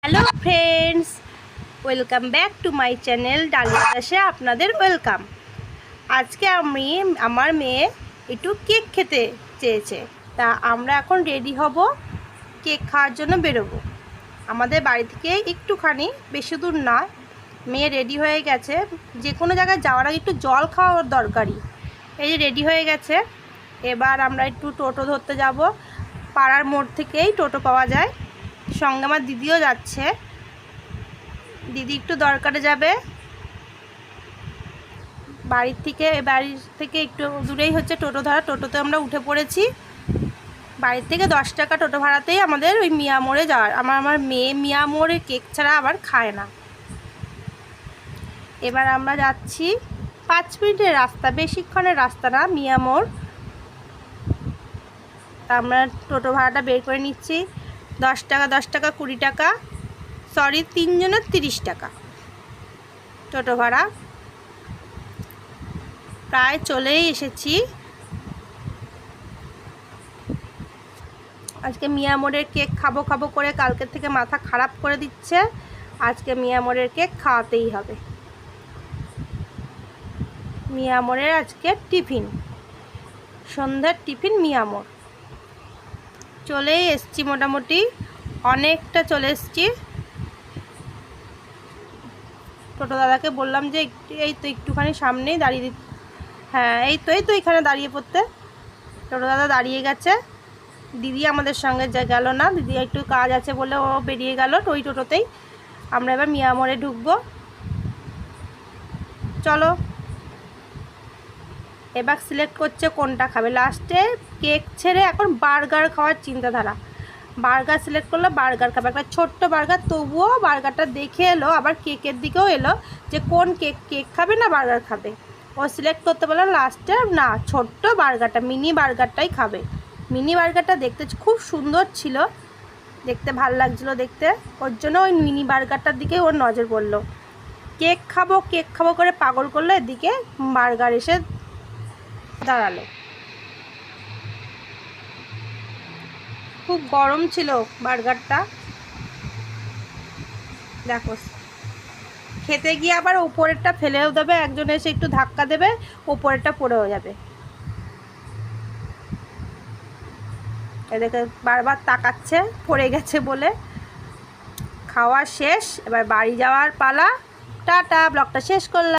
Hello friends, welcome back to my channel dahlia দাসে আপনাদের welcome. আজকে আমার মেয়ে একটু কেক খেতে চেয়েছে, তা আমরা এখন রেডি হব, কেক খাওয়ার জন্য বেরোবো। আমাদের বাড়ি থেকে একটুখানি, বেশি দূর না। মেয়ে রেডি হয়ে গেছে, যে কোনো জায়গায় যাওয়ার আগে একটু জল খাওয়ার দরকারি। এই যে রেডি হয়ে গেছে, এবার আমরা একটু টোটো ধরতে যাব। পাড়ার মোড় থেকেই টোটো পাওয়া যায়। সঙ্গে আমার দিদিও যাচ্ছে, দিদি একটু দরকারে যাবে। বাড়ির থেকে একটু দূরেই হচ্ছে টোটো ধরা। টোটোতে আমরা উঠে পড়েছি। বাড়ির থেকে 10 টাকা টোটো ভাড়াতেই আমাদের ওই মিয়া মোড়ে যাওয়ার। আমার মেয়ে মিয়া মোড়ে কেক ছাড়া আবার খায় না। এবার আমরা যাচ্ছি, 5 মিনিটের রাস্তা, বেশিক্ষণের রাস্তা না মিয়া মোড়। তা আমরা টোটো ভাড়াটা বের করে নিচ্ছি। 10 টাকা, 20 টাকা, সরি, 3 জনের 30 টাকা টোটো ভাড়া। প্রায় চলেই এসেছি। আজকে মিয়া মোড়ের কেক খাবো করে কালকের থেকে মাথা খারাপ করে দিচ্ছে। আজকে মিয়া মোড়ের কেক খাওয়াতেই হবে। মিয়া মোড়ের আজকে টিফিন, সন্ধ্যার টিফিন মিয়া মোড়। চলেই এসছি, মোটামুটি অনেকটা চলে এসছি। টোটো দাদাকে বললাম যে এই তো একটুখানি সামনেই দাঁড়িয়ে দিতে। হ্যাঁ, এই তো এখানে দাঁড়িয়ে পড়তে। টোটো দাদা দাঁড়িয়ে গেছে। দিদি আমাদের সঙ্গে গেল না, দিদি একটু কাজ আছে বলে ও বেরিয়ে গেল ওই টোটোতেই। আমরা এবার মিয়া মোড়ে ঢুকবো। চলো, এবার সিলেক্ট করছে কোনটা খাবে। লাস্টে কেক ছেড়ে এখন বার্গার খাওয়ার চিন্তাধারা। বার্গার সিলেক্ট করলো, বার্গার খাবে। একটা ছোট্ট বার্গার, তবুও বার্গারটা দেখে এলো, আবার কেকের দিকেও এলো যে কোন কেক খাবে না বার্গার খাবে। ও সিলেক্ট করতে বললো লাস্টে না, ছোট্ট বার্গারটা, মিনি বার্গারটাই খাবে। মিনি বার্গারটা দেখতে খুব সুন্দর ছিল, দেখতে ভাল লাগছিলো দেখতে। ওর জন্য ওই মিনি বার্গারটার দিকে ওর নজর পড়লো। কেক খাবো করে পাগল করলো, এদিকে বার্গার এসে দাঁড়ালো। খুব গরম ছিল বার্গারটা, দেখো। খেতে গিয়ে আবার উপরেরটা ফেলেও দেবে, একজন এসে একটু ধাক্কা দেবে, উপরেরটা পড়েও যাবে। এদিকে বারবার তাকাচ্ছে পড়ে গেছে বলে। খাওয়া শেষ, এবার বাড়ি যাওয়ার পালা। টাটা, ব্লগটা শেষ করলাম।